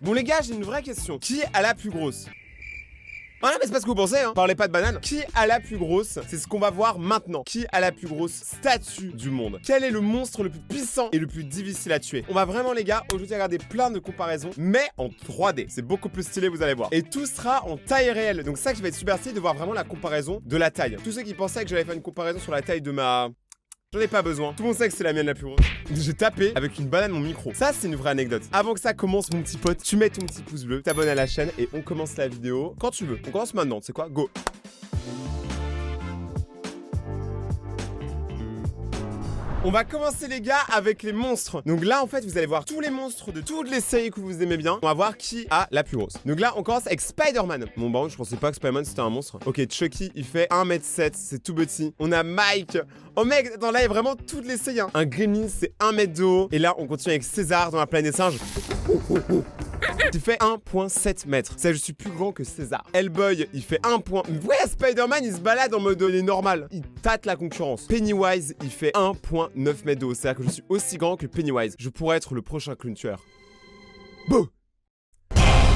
Bon les gars, j'ai une vraie question. Qui a la plus grosse? Ah non mais c'est pas ce que vous pensez, hein. Parlez pas de banane. Qui a la plus grosse? C'est ce qu'on va voir maintenant. Qui a la plus grosse statue du monde? Quel est le monstre le plus puissant et le plus difficile à tuer? On va vraiment les gars, aujourd'hui regarder plein de comparaisons, mais en 3D. C'est beaucoup plus stylé, vous allez voir. Et tout sera en taille réelle. Donc ça que je vais être super stylé de voir vraiment la comparaison de la taille. Tous ceux qui pensaient que j'allais faire une comparaison sur la taille de ma... J'en ai pas besoin. Tout le monde sait que c'est la mienne la plus grosse. J'ai tapé avec une banane mon micro. Ça, c'est une vraie anecdote. Avant que ça commence, mon petit pote, tu mets ton petit pouce bleu, t'abonnes à la chaîne et on commence la vidéo quand tu veux. On commence maintenant, tu sais quoi? Go! On va commencer les gars avec les monstres. Donc là en fait vous allez voir tous les monstres de toutes les séries que vous aimez bien. On va voir qui a la plus grosse. Donc là on commence avec Spider-Man. Bon bah je pensais pas que Spider-Man c'était un monstre. Ok, Chucky il fait 1m7, c'est tout petit. On a Mike. Oh mec, attends là il y a vraiment toutes les séries hein. Un Gremlin c'est 1m de haut. Et là on continue avec César dans la planète des singes. Il fait 1,7 mètres. Ça, je suis plus grand que César. Hellboy, il fait 1 point. Ouais, Spider-Man, il se balade en mode normal. Il tâte la concurrence. Pennywise, il fait 1,9 mètres de haut. C'est-à-dire que je suis aussi grand que Pennywise. Je pourrais être le prochain clown tueur. Bouh!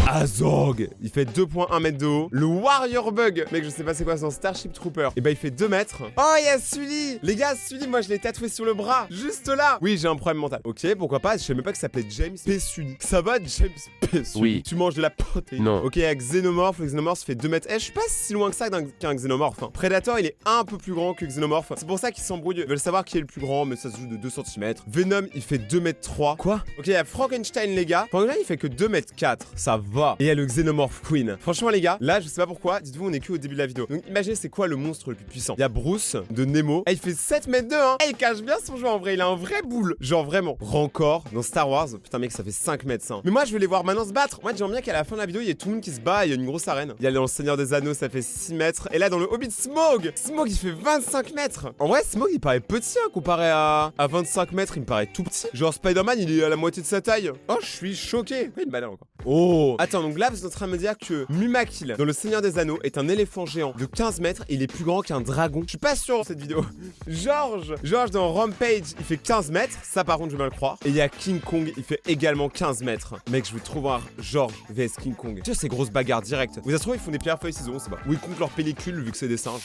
Azog, il fait 2,1 mètres de haut. Le Warrior Bug, mec, je sais pas c'est quoi son Starship Trooper. Et bah, il fait 2 mètres. Oh, il y a Sully. Les gars, Sully, moi, je l'ai tatoué sur le bras. Juste là. Oui, j'ai un problème mental. Ok, pourquoi pas. Je sais même pas que ça s'appelait James P. Sully. Ça va, James P. Sully? Oui. Tu manges de la protéine? Non. Ok, avec Xenomorph, le Xenomorph fait 2 mètres. Eh, je suis pas si loin que ça qu'un Xenomorph. Hein. Predator, il est un peu plus grand que Xenomorph. C'est pour ça qu'ils s'embrouillent. Ils veulent savoir qui est le plus grand, mais ça se joue de 2 cm. Venom, il fait 2 mètres 3. Quoi? Ok, il y a Frankenstein, les gars. Frankenstein, il fait que 2 mètres 4. Ça va. Et il y a le Xenomorph Queen. Franchement les gars, là je sais pas pourquoi, dites-vous on est que au début de la vidéo. Donc imaginez c'est quoi le monstre le plus puissant. Il y a Bruce de Nemo. Il fait 7 mètres 2 hein. Il cache bien son jeu en vrai, il a un vrai boule. Genre vraiment. Rancor dans Star Wars. Putain mec ça fait 5 mètres ça. Mais moi je veux les voir maintenant se battre. Moi j'aimerais bien qu'à la fin de la vidéo il y ait tout le monde qui se bat, il y a une grosse arène. Il y a dans le Seigneur des Anneaux ça fait 6 mètres. Et là dans le Hobbit Smaug il fait 25 mètres. En vrai Smaug il paraît petit hein, comparé à 25 mètres il me paraît tout petit. Genre Spider-Man il est à la moitié de sa taille. Oh je suis choqué. Une banane encore. Oh. Attends donc là vous êtes en train de me dire que Mumakil dans le Seigneur des Anneaux est un éléphant géant de 15 mètres et il est plus grand qu'un dragon. Je suis pas sûr de cette vidéo. George dans Rampage il fait 15 mètres. Ça par contre je vais mal le croire. Et il y a King Kong il fait également 15 mètres. Mec je veux trop voir George vs King Kong. Tu vois ces grosses bagarres directes. Vous avez trouvé ils font des pierres feuilles ciseaux on sait pas. Ou ils comptent leur pellicule vu que c'est des singes.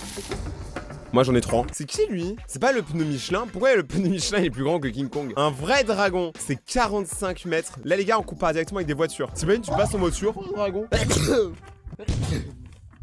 Moi j'en ai 3. C'est qui lui? C'est pas le pneu Michelin? Pourquoi le pneu Michelin est plus grand que King Kong? Un vrai dragon, c'est 45 mètres. Là les gars on compare directement avec des voitures. T'imagines tu passes en voiture, dragon.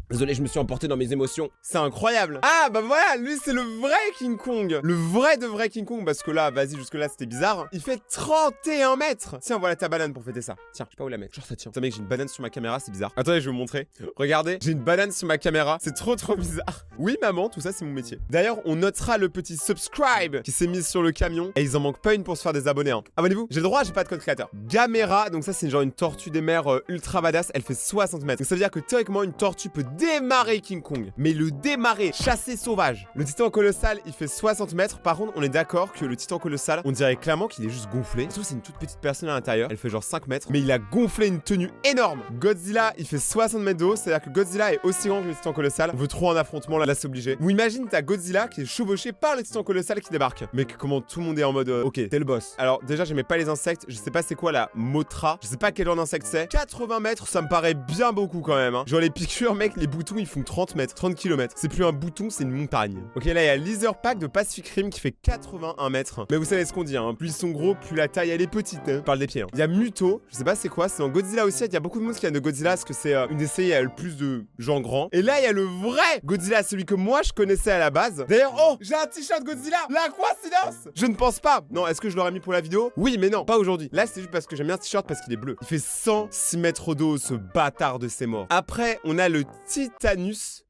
Désolé, je me suis emporté dans mes émotions. C'est incroyable. Ah, bah voilà, lui, c'est le vrai King Kong. Le vrai de vrai King Kong. Parce que là, vas-y, jusque-là, c'était bizarre. Il fait 31 mètres. Tiens, voilà ta banane pour fêter ça. Tiens, je sais pas où la mettre. Genre, ça tient. Putain, mec, j'ai une banane sur ma caméra, c'est bizarre. Attendez, je vais vous montrer. Regardez, j'ai une banane sur ma caméra. C'est trop bizarre. Oui, maman, tout ça, c'est mon métier. D'ailleurs, on notera le petit subscribe qui s'est mis sur le camion. Et ils en manquent pas une pour se faire des abonnés. Hein. Abonnez-vous. J'ai le droit, j'ai pas de code créateur. Gamera, donc ça, c'est genre une tortue des mers ultra badass. Elle fait 60 mètres. Donc ça veut dire que théoriquement, une tortue peut démarrer King Kong. Mais le démarrer, chasser sauvage. Le titan colossal, il fait 60 mètres. Par contre, on est d'accord que le titan colossal, on dirait clairement qu'il est juste gonflé. Surtout, c'est une toute petite personne à l'intérieur. Elle fait genre 5 mètres. Mais il a gonflé une tenue énorme. Godzilla, il fait 60 mètres de haut. C'est-à-dire que Godzilla est aussi grand que le titan colossal. On veut trop un affrontement, là c'est obligé. Ou imagine, t'as Godzilla qui est chevauché par le titan colossal qui débarque. Mais comment tout le monde est en mode, ok, t'es le boss. Alors, déjà, j'aimais pas les insectes. Je sais pas c'est quoi la Mothra. Je sais pas quel genre d'insecte c'est. 80 mètres, ça me paraît bien beaucoup quand même. Hein. Genre, les piqûres, mec, les boutons, ils font 30 mètres, 30 km. C'est plus un bouton, c'est une montagne. Ok, là, il y a Leatherpack de Pacific Rim qui fait 81 mètres. Mais vous savez ce qu'on dit, hein. Plus ils sont gros, plus la taille, elle est petite. Hein. Je parle des pieds. Hein. Il y a Muto, je sais pas c'est quoi, c'est dans Godzilla aussi. Il y a beaucoup de monde qui vient de Godzilla parce que c'est une des séries, il y a le plus de gens grands. Et là, il y a le vrai Godzilla, celui que moi, je connaissais à la base. D'ailleurs, oh, j'ai un t-shirt Godzilla. La coïncidence. Je ne pense pas. Non, est-ce que je l'aurais mis pour la vidéo? Oui, mais non, pas aujourd'hui. Là, c'est juste parce que j'aime bien ce t-shirt parce qu'il est bleu. Il fait 106 mètres d'eau, ce bâtard de ses morts. Après, on a le Titanus.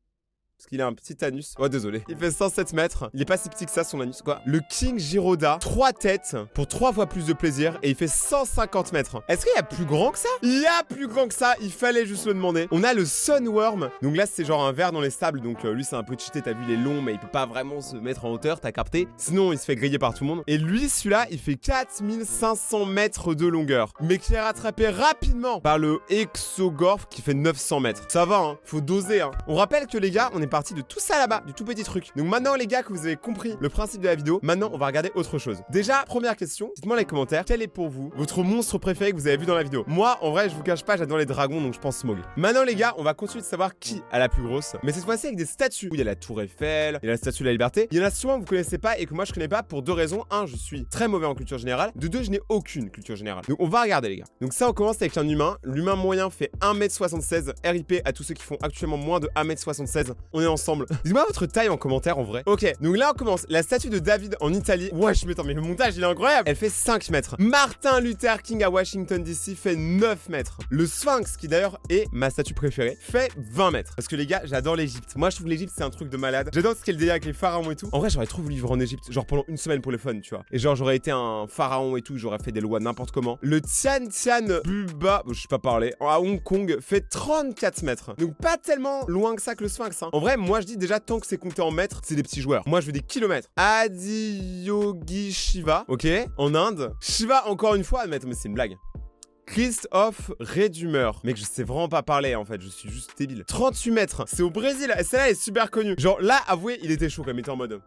Parce qu'il a un petit anus. Oh, désolé. Il fait 107 mètres. Il est pas si petit que ça, son anus, quoi. Le King Giroda, 3 têtes pour 3 fois plus de plaisir. Et il fait 150 mètres. Est-ce qu'il y a plus grand que ça? Il y a plus grand que ça. Il fallait juste le demander. On a le Sunworm. Donc là, c'est genre un ver dans les sables. Donc lui, c'est un peu cheaté. T'as vu, il est long, mais il peut pas vraiment se mettre en hauteur. T'as capté? Sinon, il se fait griller par tout le monde. Et lui, celui-là, il fait 4500 mètres de longueur. Mais qui est rattrapé rapidement par le Exogorth qui fait 900 mètres. Ça va, hein. Faut doser, hein. On rappelle que les gars, on est une partie de tout ça là-bas, du tout petit truc. Donc maintenant les gars que vous avez compris le principe de la vidéo, maintenant on va regarder autre chose. Déjà, première question, dites-moi dans les commentaires, quel est pour vous votre monstre préféré que vous avez vu dans la vidéo? Moi, en vrai, je vous cache pas, j'adore les dragons, donc je pense Smaug. Maintenant les gars, on va continuer de savoir qui a la plus grosse, mais cette fois-ci avec des statues. Où il y a la Tour Eiffel, il y a la Statue de la Liberté. Il y en a souvent que vous connaissez pas et que moi je connais pas pour deux raisons. Un, je suis très mauvais en culture générale. De deux, je n'ai aucune culture générale. Donc on va regarder les gars. Donc ça, on commence avec un humain. L'humain moyen fait 1m76. RIP à tous ceux qui font actuellement moins de 1m76. On est ensemble. Dites-moi votre taille en commentaire en vrai. Ok, donc là on commence. La statue de David en Italie. Ouais, je m'étends, mais le montage il est incroyable. Elle fait 5 mètres. Martin Luther King à Washington DC fait 9 mètres. Le Sphinx, qui d'ailleurs est ma statue préférée, fait 20 mètres. Parce que les gars, j'adore l'Égypte. Moi je trouve l'Égypte c'est un truc de malade. J'adore ce qu'est le délire avec les pharaons et tout. En vrai, j'aurais trop voulu vivre en Égypte, genre pendant une semaine pour le fun, tu vois. Et genre j'aurais été un pharaon et tout, j'aurais fait des lois n'importe comment. Le Tian Buba, je sais pas parler, à Hong Kong fait 34 mètres. Donc pas tellement loin que ça que le Sphinx, hein. En vrai, moi je dis déjà tant que c'est compté en mètres, c'est des petits joueurs. Moi je veux des kilomètres. Adiyogi Shiva, ok, en Inde. Shiva encore une fois, mais c'est une blague. Christophe Redumer. Mec, je sais vraiment pas parler en fait, je suis juste débile. 38 mètres, c'est au Brésil, et celle-là est super connue. Genre là, avouez, il était chaud quand il était en mode...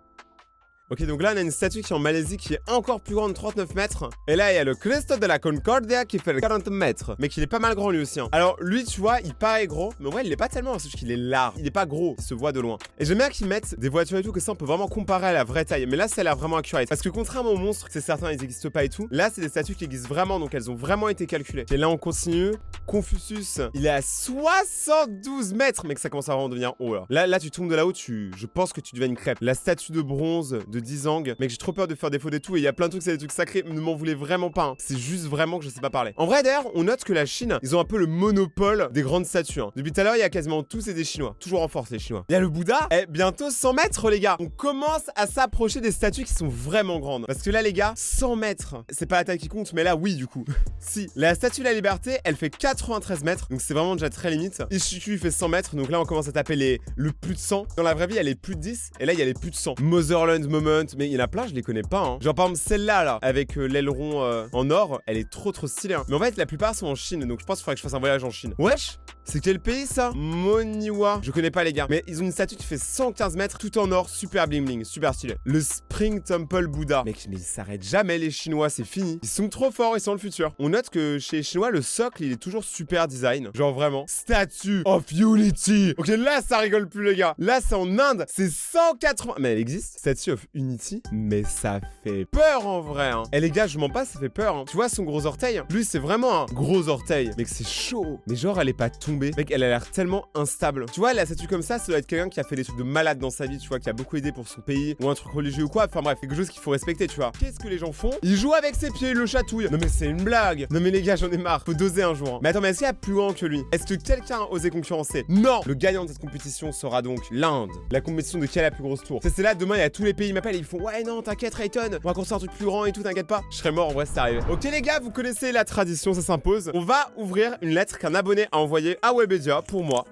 Ok, donc là, on a une statue qui est en Malaisie qui est encore plus grande, 39 mètres. Et là, il y a le Cristo de la Concordia qui fait 40 mètres. Mais qu'il est pas mal grand lui aussi. Hein. Alors, lui, tu vois, il paraît gros. Mais en vrai, il est pas tellement. C'est juste qu'il est large. Il est pas gros. Il se voit de loin. Et j'aime bien qu'ils mettent des voitures et tout, que ça, on peut vraiment comparer à la vraie taille. Mais là, ça a l'air vraiment accurate. Parce que contrairement aux monstres, c'est certain, ils existent pas et tout. Là, c'est des statues qui existent vraiment. Donc, elles ont vraiment été calculées. Et là, on continue. Confucius, il est à 72 mètres. Mais que ça commence à vraiment devenir haut là. Là, tu tombes de là-haut, je pense que tu deviens une crêpe. La statue de bronze de 10 ans. Mec, j'ai trop peur de faire des fautes et tout. Et il y a plein de trucs, c'est des trucs sacrés. Ne m'en voulez vraiment pas. Hein. C'est juste vraiment que je sais pas parler. En vrai, d'ailleurs, on note que la Chine, ils ont un peu le monopole des grandes statues. Hein. Depuis tout à l'heure, il y a quasiment tous et des Chinois. Toujours en force, les Chinois. Il y a le Bouddha. Eh, bientôt 100 mètres, les gars. On commence à s'approcher des statues qui sont vraiment grandes. Parce que là, les gars, 100 mètres. C'est pas la taille qui compte, mais là, oui, du coup. Si. La statue de la Liberté, elle fait 93 mètres. Donc, c'est vraiment déjà très limite. Ishiku, il fait 100 mètres. Donc là, on commence à taper le plus de 100. Dans la vraie vie, elle est plus de 10. Et là, il y a les plus de 100. Motherland Moment. Mais il y en a plein, je les connais pas. Hein. Genre, par exemple, celle-là, là, avec l'aileron en or, elle est trop stylée. Hein. Mais en fait, la plupart sont en Chine. Donc, je pense qu'il faudrait que je fasse un voyage en Chine. Wesh! C'est quel pays ça? Moniwa. Je connais pas les gars. Mais ils ont une statue qui fait 115 mètres, tout en or, super bling bling, super stylé. Le Spring Temple Buddha. Mec, mais ils s'arrêtent jamais les Chinois, c'est fini. Ils sont trop forts, ils sont le futur. On note que chez les Chinois, le socle, il est toujours super design. Genre vraiment. Statue of Unity. Ok, là, ça rigole plus les gars. Là, c'est en Inde, c'est 180. Mais elle existe, Statue of Unity. Mais ça fait peur en vrai. Hein. Et les gars, je mens pas, ça fait peur. Hein. Tu vois son gros orteil? Lui, c'est vraiment un gros orteil. Mec, c'est chaud. Mais genre, elle est pas tombée. Mec, elle a l'air tellement instable. Tu vois, la statue comme ça doit être quelqu'un qui a fait des trucs de malade dans sa vie, tu vois, qui a beaucoup aidé pour son pays, ou un truc religieux ou quoi. Enfin bref, quelque chose qu'il faut respecter, tu vois. Qu'est-ce que les gens font? Ils jouent avec ses pieds, ils le chatouillent. Non mais c'est une blague. Non mais les gars, j'en ai marre. Faut doser un jour. Hein. Mais attends, mais est-ce qu'il y a plus grand que lui? Est-ce que quelqu'un a osé concurrencer? Non. Le gagnant de cette compétition sera donc l'Inde. La compétition de qui a la plus grosse tour. C'est là, demain, il y a tous les pays qui m'appellent et ils font ouais non, t'inquiète Rayton, on va construire un truc plus grand et tout, t'inquiète pas. Je serais mort en vrai, c'est arrivé. Ok les gars, vous connaissez la tradition, ça s'impose. On va ouvrir une lettre qu'un abonné a envoyée à Webedia pour moi.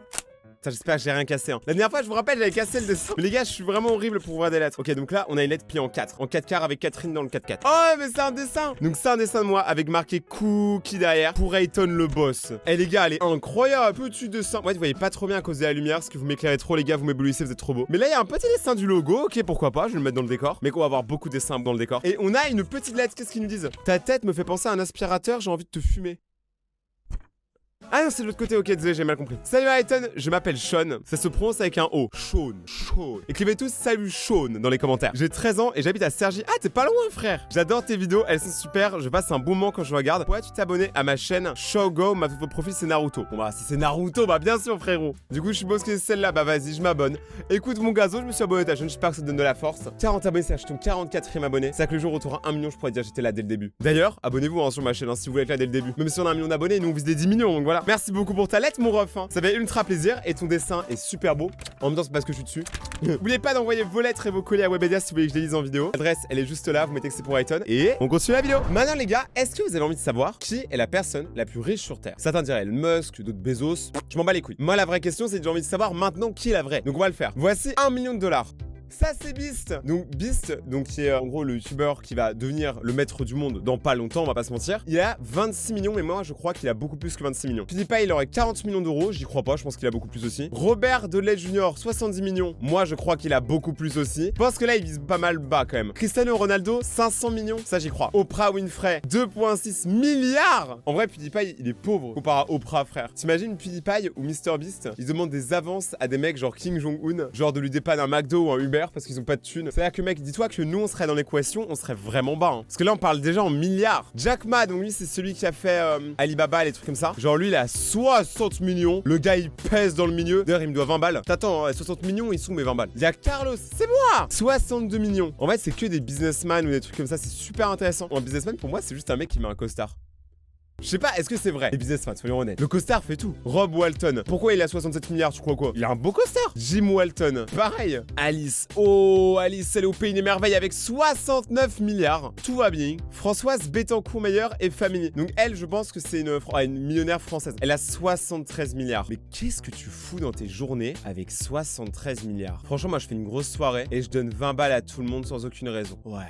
J'espère que j'ai rien cassé. Hein. La dernière fois, je vous rappelle, j'avais cassé le dessin. Mais les gars, je suis vraiment horrible pour ouvrir des lettres. Ok, donc là, on a une lettre pliée en 4. En 4 quarts avec Catherine dans le 4-4. Oh, mais c'est un dessin. Donc, c'est un dessin de moi avec marqué Cookie derrière pour Rayton le boss. Eh, les gars, elle est incroyable. Petit dessin. Ouais, vous voyez pas trop bien à cause de la lumière parce que vous m'éclairez trop, les gars. Vous m'éblouissez, vous êtes trop beau. Mais là, il y a un petit dessin du logo. Ok, pourquoi pas. Je vais le mettre dans le décor. Mais qu'on va avoir beaucoup de dessins dans le décor. Et on a une petite lettre. Qu'est-ce qu'ils nous disent? Ta tête me fait penser à un aspirateur. J'ai envie de te fumer. Ah non, c'est de l'autre côté, ok, désolé, j'ai mal compris. Salut Rayton, je m'appelle Sean. Ça se prononce avec un O. Sean. Écrivez tous salut Sean dans les commentaires. J'ai 13 ans et j'habite à Cergy. Ah, t'es pas loin, frère. J'adore tes vidéos, elles sont super. Je passe un bon moment quand je regarde. Pourrais-tu t'abonner à ma chaîne Shogo? Ma photo de profil, c'est Naruto. Bon, bah, si c'est Naruto, bah, bien sûr, frérot. Du coup, je suppose que c'est celle-là. Bah, vas-y, je m'abonne. Écoute, mon gazo, je me suis abonné à ta chaîne. J'espère que ça te donne de la force. 40 abonnés, c'est ton 44e abonné. C'est que le jour où tu auras 1 million, je pourrais dire j'étais là dès le début. D'ailleurs, abonnez-vous hein, sur ma chaîne hein, si vous voulez être là dès le début. Même si on a 1 million d'abonnés, nous on vise des 10 millions. Donc voilà. Merci beaucoup pour ta lettre, mon ref. Hein. Ça fait ultra plaisir et ton dessin est super beau. En même temps, c'est parce que je suis dessus. N'oubliez pas d'envoyer vos lettres et vos colis à Webedia si vous voulez que je les lise en vidéo. L'adresse, elle est juste là. Vous mettez que c'est pour Rayton. Et on continue la vidéo. Maintenant, les gars, est-ce que vous avez envie de savoir qui est la personne la plus riche sur Terre? Certains diraient Elon Musk, d'autres Bezos. Je m'en bats les couilles. Moi, la vraie question, c'est que j'ai envie de savoir maintenant qui est la vraie. Donc, on va le faire. Voici 1 million de dollars. Ça, c'est Beast. Donc, Beast, donc, qui est en gros le youtubeur qui va devenir le maître du monde dans pas longtemps, on va pas se mentir. Il a 26 millions, mais moi, je crois qu'il a beaucoup plus que 26 millions. PewDiePie, il aurait 40 millions d'euros. J'y crois pas, je pense qu'il a beaucoup plus aussi. Robert Dudley Jr., 70 millions. Moi, je crois qu'il a beaucoup plus aussi. Je pense que là, il vise pas mal bas quand même. Cristiano Ronaldo, 500 millions. Ça, j'y crois. Oprah Winfrey, 2,6 milliards. En vrai, PewDiePie, il est pauvre comparé à Oprah, frère. T'imagines PewDiePie ou MrBeast, ils demandent des avances à des mecs genre Kim Jong-un, genre de lui dépanner un McDo ou un Uber parce qu'ils ont pas de thunes. C'est-à-dire que mec, dis-toi que nous, on serait dans l'équation, on serait vraiment bas. Hein. Parce que là, on parle déjà en milliards. Jack Ma, donc lui, c'est celui qui a fait Alibaba, les trucs comme ça. Genre lui, il a 60 millions. Le gars, il pèse dans le milieu. D'ailleurs, il me doit 20 balles. T'attends, hein, 60 millions, ils sont mes 20 balles. Il y a Carlos, c'est moi 62 millions. En fait, c'est que des businessmen ou des trucs comme ça, c'est super intéressant. Un businessman, pour moi, c'est juste un mec qui met un costard. Je sais pas, est-ce que c'est vrai? Les businessmen, soyons honnêtes. Le costard fait tout. Rob Walton. Pourquoi il a 67 milliards, tu crois quoi? Il a un beau costard. Jim Walton. Pareil. Alice. Oh, Alice, elle est au pays des merveilles avec 69 milliards. Tout va bien. Françoise Bettencourt-Meyer est famille. Donc elle, je pense que c'est une millionnaire française. Elle a 73 milliards. Mais qu'est-ce que tu fous dans tes journées avec 73 milliards? Franchement, moi, je fais une grosse soirée et je donne 20 balles à tout le monde sans aucune raison. Ouais.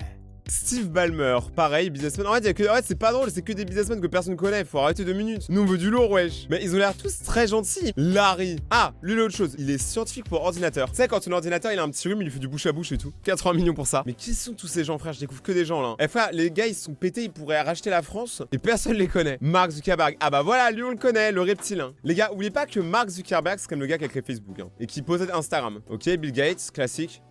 Steve Ballmer, pareil, businessman. En fait, c'est pas drôle, c'est que des businessmen que personne connaît. Faut arrêter 2 minutes. Nous, on veut du lourd, wesh. Mais ils ont l'air tous très gentils. Larry. Ah, lui, l'autre chose. Il est scientifique pour ordinateur. Tu sais, quand ton ordinateur, il a un petit rhume, il lui fait du bouche à bouche et tout. 80 millions pour ça. Mais qui sont tous ces gens, frère? Je découvre que des gens là. Eh, frère, les gars, ils se sont pétés, ils pourraient racheter la France et personne les connaît. Mark Zuckerberg. Ah bah voilà, lui, on le connaît, le reptile. Hein. Les gars, oubliez pas que Mark Zuckerberg, c'est comme le gars qui a créé Facebook hein, et qui possède Instagram. Ok, Bill Gates, classique.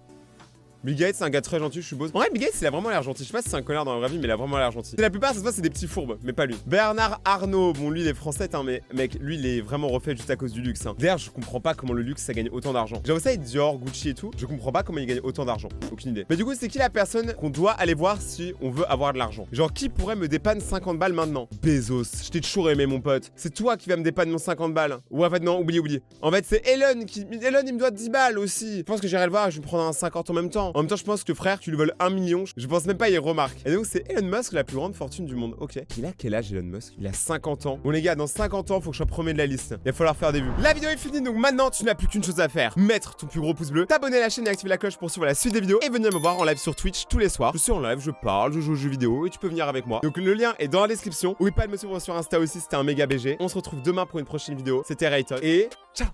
Bill Gates, c'est un gars très gentil, je suppose. En vrai, Bill Gates, il a vraiment l'air gentil. Je sais pas si c'est un connard dans la vraie vie, mais il a vraiment l'air gentil. La plupart, ça se passe, c'est des petits fourbes, mais pas lui. Bernard Arnault, bon, lui, il est français, hein, mais mec, lui, il est vraiment refait juste à cause du luxe. Hein. D'ailleurs, je comprends pas comment le luxe, ça gagne autant d'argent. J'avoue ça, Dior, Gucci et tout. Je comprends pas comment il gagne autant d'argent. Aucune idée. Mais du coup, c'est qui la personne qu'on doit aller voir si on veut avoir de l'argent? Genre, qui pourrait me dépanner 50 balles maintenant? Bezos. Je t'ai toujours aimé, mon pote. C'est toi qui vas me dépanner mon 50 balles. Ouais, en fait, non, oublie. En fait, c'est Elon qui. Elon, il me doit 10 balles aussi. Je pense que j'irai le voir et je vais prendre un 50 en même temps. En même temps, je pense que frère, tu lui voles 1 million. Je pense même pas, il remarque. Et donc, c'est Elon Musk, la plus grande fortune du monde. Ok. Il a quel âge, Elon Musk? Il a 50 ans. Bon, les gars, dans 50 ans, faut que je sois premier de la liste. Il va falloir faire des vues. La vidéo est finie, donc maintenant, tu n'as plus qu'une chose à faire. Mettre ton plus gros pouce bleu, t'abonner à la chaîne et activer la cloche pour suivre la suite des vidéos et venir me voir en live sur Twitch tous les soirs. Je suis en live, je parle, je joue aux jeux vidéo et tu peux venir avec moi. Donc, le lien est dans la description. N'oublie pas de me suivre sur Insta aussi, c'était un méga BG. On se retrouve demain pour une prochaine vidéo. C'était Rayton et ciao!